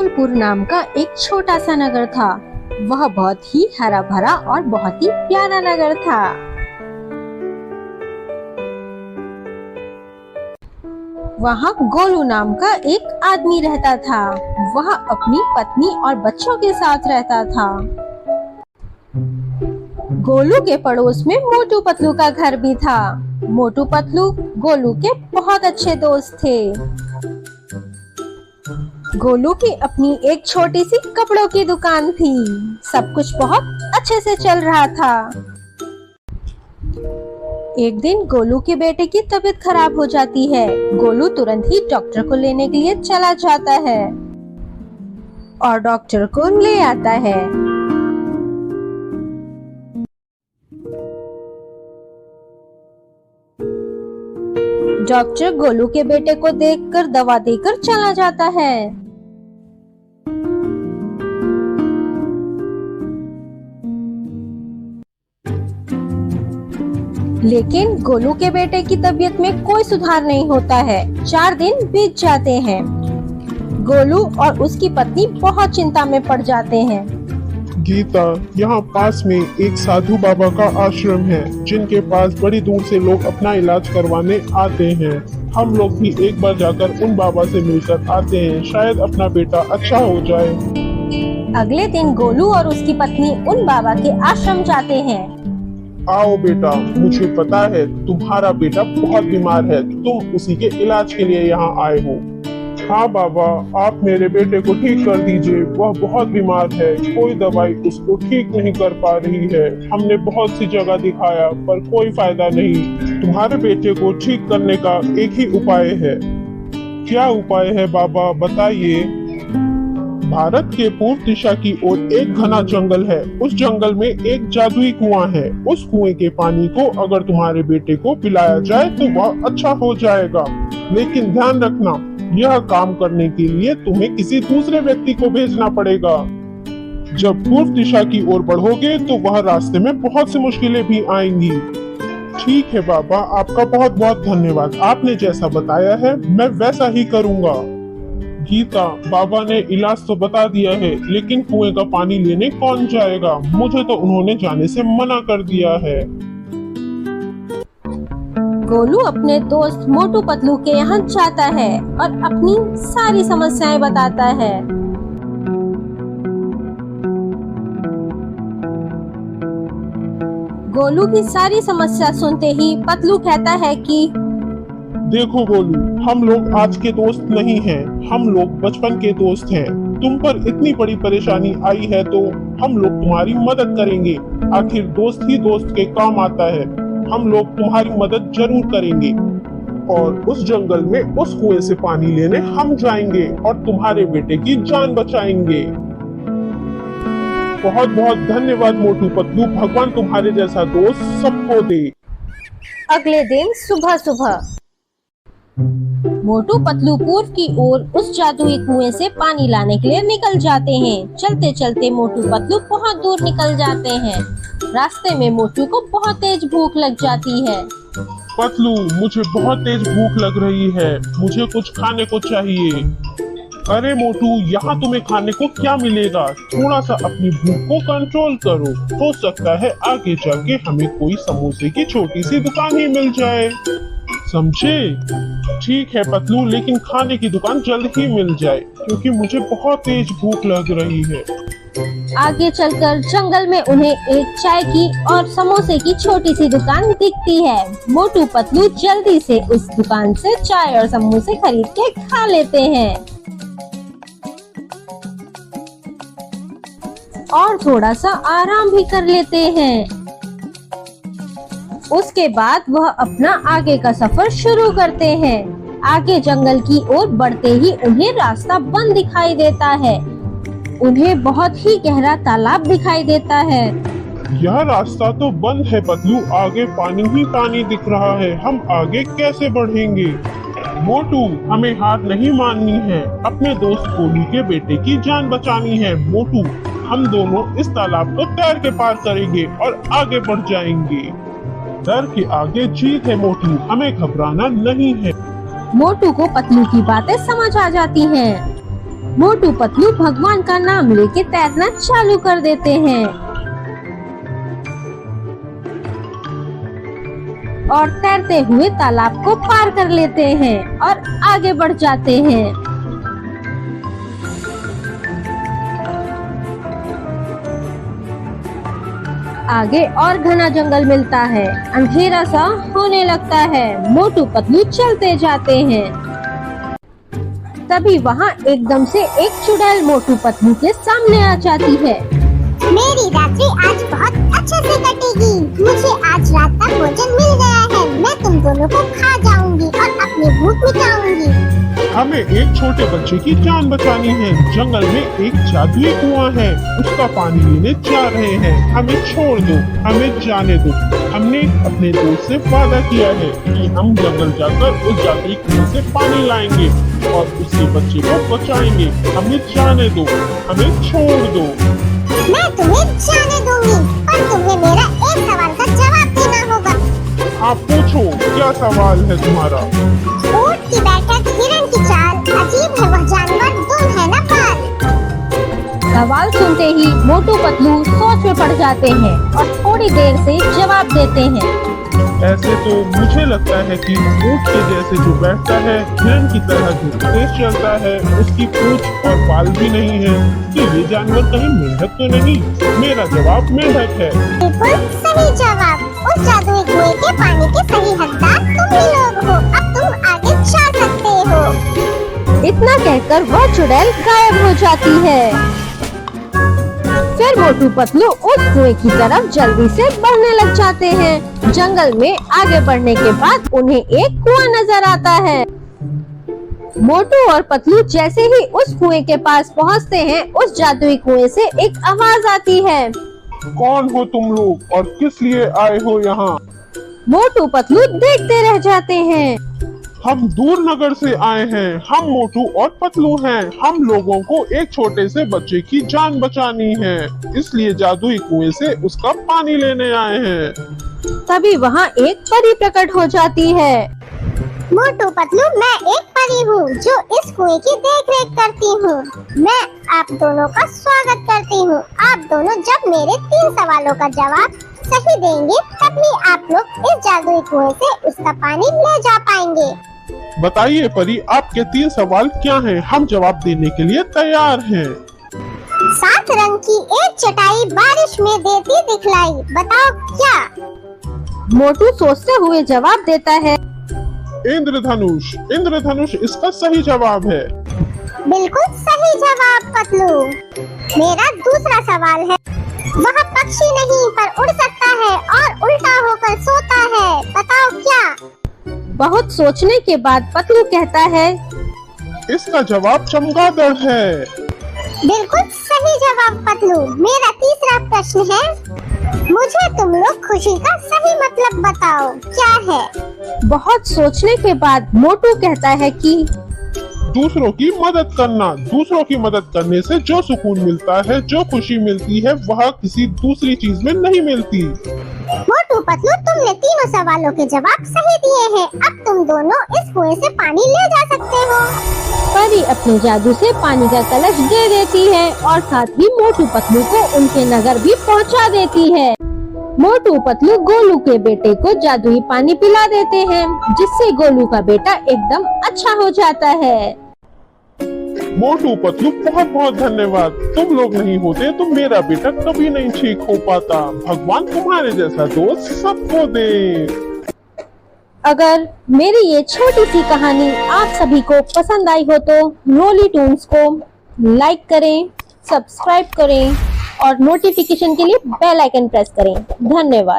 गोलपुर नाम का एक छोटा सा नगर था। वह बहुत ही हरा भरा और बहुत ही प्यारा नगर था। वहाँ गोलू नाम का एक आदमी रहता था। वह अपनी पत्नी और बच्चों के साथ रहता था। गोलू के पड़ोस में मोटू पतलू का घर भी था। मोटू पतलू गोलू के बहुत अच्छे दोस्त थे। गोलू की अपनी एक छोटी सी कपड़ों की दुकान थी। सब कुछ बहुत अच्छे से चल रहा था। एक दिन गोलू के बेटे की तबीयत खराब हो जाती है। गोलू तुरंत ही डॉक्टर को लेने के लिए चला जाता है और डॉक्टर को ले आता है। डॉक्टर गोलू के बेटे को देखकर दवा देकर चला जाता है। लेकिन गोलू के बेटे की तबीयत में कोई सुधार नहीं होता है। 4 दिन बीत जाते हैं। गोलू और उसकी पत्नी बहुत चिंता में पड़ जाते हैं। गीता, यहाँ पास में एक साधु बाबा का आश्रम है जिनके पास बड़ी दूर से लोग अपना इलाज करवाने आते हैं। हम लोग भी एक बार जाकर उन बाबा से मिलकर आते हैं, शायद अपना बेटा अच्छा हो जाए। अगले दिन गोलू और उसकी पत्नी उन बाबा के आश्रम जाते हैं। आओ बेटा, मुझे पता है तुम्हारा बेटा बहुत बीमार है, तुम उसी के इलाज के लिए यहाँ आए हो। हाँ बाबा, आप मेरे बेटे को ठीक कर दीजिए, वह बहुत बीमार है, कोई दवाई उसको ठीक नहीं कर पा रही है। हमने बहुत सी जगह दिखाया पर कोई फायदा नहीं। तुम्हारे बेटे को ठीक करने का एक ही उपाय है। क्या उपाय है बाबा, बताइए। भारत के पूर्व दिशा की ओर एक घना जंगल है। उस जंगल में एक जादुई कुआं है। उस कुएं के पानी को अगर तुम्हारे बेटे को पिलाया जाए तो वह अच्छा हो जाएगा। लेकिन ध्यान रखना, यह काम करने के लिए तुम्हें किसी दूसरे व्यक्ति को भेजना पड़ेगा। जब पूर्व दिशा की ओर बढ़ोगे तो वह रास्ते में बहुत सी मुश्किलें भी आएंगी। ठीक है बाबा, आपका बहुत बहुत धन्यवाद। आपने जैसा बताया है मैं वैसा ही करूँगा। गीता, बाबा ने इलाज तो बता दिया है, लेकिन कुएं का पानी लेने कौन जाएगा? मुझे तो उन्होंने जाने से मना कर दिया है। गोलू अपने दोस्त मोटू पतलू के यहाँ जाता है और अपनी सारी समस्याएं बताता है। गोलू की सारी समस्या सुनते ही पतलू कहता है कि देखो गोलू, हम लोग आज के दोस्त नहीं हैं, हम लोग बचपन के दोस्त हैं। तुम पर इतनी बड़ी परेशानी आई है तो हम लोग तुम्हारी मदद करेंगे। आखिर दोस्त ही दोस्त के काम आता है। हम लोग तुम्हारी मदद जरूर करेंगे और उस जंगल में उस कुएं से पानी लेने हम जाएंगे और तुम्हारे बेटे की जान बचाएंगे। बहुत बहुत धन्यवाद मोटू पतलू, भगवान तुम्हारे जैसा दोस्त सबको दे। अगले दिन सुबह सुबह मोटू पतलू पूर्व की ओर उस जादुई कुएं से पानी लाने के लिए निकल जाते हैं। चलते चलते मोटू पतलू बहुत दूर निकल जाते हैं। रास्ते में मोटू को बहुत तेज भूख लग जाती है। पतलू, मुझे बहुत तेज भूख लग रही है, मुझे कुछ खाने को चाहिए। अरे मोटू, यहाँ तुम्हें खाने को क्या मिलेगा? थोड़ा सा अपनी भूख को कंट्रोल करो, हो सकता है आगे जाके हमें कोई समोसे की छोटी सी दुकान ही मिल जाए, समझे? ठीक है पतलू, लेकिन खाने की दुकान जल्द ही मिल जाए क्योंकि मुझे बहुत तेज भूख लग रही है। आगे चलकर जंगल में उन्हें एक चाय की और समोसे की छोटी सी दुकान दिखती है। मोटू पतलू जल्दी से उस दुकान से चाय और समोसे खरीद के खा लेते हैं और थोड़ा सा आराम भी कर लेते हैं। उसके बाद वह अपना आगे का सफर शुरू करते हैं। आगे जंगल की ओर बढ़ते ही उन्हें रास्ता बंद दिखाई देता है। उन्हें बहुत ही गहरा तालाब दिखाई देता है। यह रास्ता तो बंद है पतलू, आगे पानी ही पानी दिख रहा है, हम आगे कैसे बढ़ेंगे? मोटू, हमें हार नहीं माननी है, अपने दोस्त गोलू के बेटे की जान बचानी है। मोटू, हम दोनों इस तालाब को तैर के पार करेंगे और आगे बढ़ जाएंगे। डर के आगे जीत है मोटू, हमें घबराना नहीं है। मोटू को पतलू की बातें समझ आ जाती हैं। मोटू पतलू भगवान का नाम लेके तैरना चालू कर देते हैं और तैरते हुए तालाब को पार कर लेते हैं और आगे बढ़ जाते हैं। आगे और घना जंगल मिलता है। अंधेरा सा होने लगता है। मोटू पतलू चलते जाते हैं। तभी वहाँ एकदम से एक चुड़ैल मोटू पतलू के सामने आ जाती है। मेरी रात्रि आज बहुत अच्छे से कटेगी। मुझे आज रात का भोजन मिल गया है। मैं तुम दोनों को खा जाऊंगी और अपनी भूख मिटाऊंगी। हमें एक छोटे बच्चे की जान बचानी है। जंगल में एक जादुई कुआं है, उसका पानी लेने जा रहे हैं। हमें छोड़ दो, हमें जाने दो। हमने अपने दोस्त से वादा किया है कि हम जंगल जाकर उस जादुई कुएं से पानी लाएंगे और उसके बच्चे को बचाएंगे। हमें जाने दो, हमें छोड़ दो। मैं तुम्हें जाने दूंगी, पर तुम्हें मेरा एक सवाल का जवाब देना होगा। आप पूछो, क्या सवाल है तुम्हारा? ऊंट की बैठक, हिरण की चाल, अजीब है वह जानवर, तुम है ना पाल। सवाल सुनते ही मोटू पतलू सोच में पड़ जाते हैं और थोड़ी देर से जवाब देते हैं। ऐसे तो मुझे लगता है कि ऊंट के जैसे जो बैठता है, हिरण की तरह जो तेज चलता है, उसकी पूंछ और बाल भी नहीं है, कि ये जानवर कहीं मेंढक तो नहीं? मेरा जवाब मेंढक है। बिल्कुल सही जवाब। उस जादुई कुएं के पानी के सही हकदार तुम ही लोग हो। अब तुम आगे जा सकते हो। इतना कहकर वह चुड़ैल गायब हो जाती है। फिर मोटू पतलू उस कुएं की तरफ जल्दी से बढ़ने लग जाते हैं। जंगल में आगे बढ़ने के बाद उन्हें एक कुआं नजर आता है। मोटू और पतलू जैसे ही उस कुएं के पास पहुंचते हैं, उस जादुई कुएं से एक आवाज आती है। कौन हो तुम लोग और किस लिए आए हो यहाँ? मोटू पतलू देखते रह जाते हैं। हम दूर नगर से आए हैं। हम मोटू और पतलू हैं। हम लोगों को एक छोटे से बच्चे की जान बचानी है, इसलिए जादुई कुएं से उसका पानी लेने आए हैं। तभी वहाँ एक परी प्रकट हो जाती है। मोटू पतलू, मैं एक परी हूँ जो इस कुएं की देख रेख करती हूँ। मैं आप दोनों का स्वागत करती हूँ। आप दोनों जब मेरे 3 सवालों का जवाब सही देंगे, तभी आप लोग इस जादुई कुएं से उसका पानी ले जा पाएंगे। बताइए परी, आपके 3 सवाल क्या हैं? हम जवाब देने के लिए तैयार हैं। 7 रंग की एक चटाई बारिश में देती दिखलाई, बताओ क्या? मोटू सोचते हुए जवाब देता है। इंद्रधनुष। इंद्रधनुष इसका सही जवाब है। बिल्कुल सही जवाब पतलू। मेरा दूसरा सवाल है, वह पक्षी नहीं पर उड़ सकता है और उल्टा होकर सोता है, बताओ क्या? बहुत सोचने के बाद पतलू कहता है। इसका जवाब चमगादड़ है। बिल्कुल सही जवाब पतलू। मेरा तीसरा प्रश्न है, मुझे तुम लोग खुशी का सही मतलब बताओ, क्या है? बहुत सोचने के बाद मोटू कहता है कि दूसरों की मदद करना। दूसरों की मदद करने से जो सुकून मिलता है, जो खुशी मिलती है, वह किसी दूसरी चीज में नहीं मिलती। मोटू पतलू, तुमने तीनों सवालों के जवाब सही दिए हैं। अब तुम दोनों इस कुएं से पानी ले जा सकते हो। परी अपने जादू से पानी का कलश दे देती है और साथ ही मोटू पतलू को उनके नगर भी पहुंचा देती है। मोटू पतलू गोलू के बेटे को जादुई पानी पिला देते हैं, जिससे गोलू का बेटा एकदम अच्छा हो जाता है। मोटू पतलू, बहुत बहुत धन्यवाद। तुम लोग नहीं होते तो मेरा बेटा कभी नहीं ठीक हो पाता। भगवान तुम्हारे जैसा दोस्त सबको दे। अगर मेरी ये छोटी सी कहानी आप सभी को पसंद आई हो तो रोली टून्स को लाइक करें, सब्सक्राइब करें और नोटिफिकेशन के लिए बेल आइकन प्रेस करें। धन्यवाद।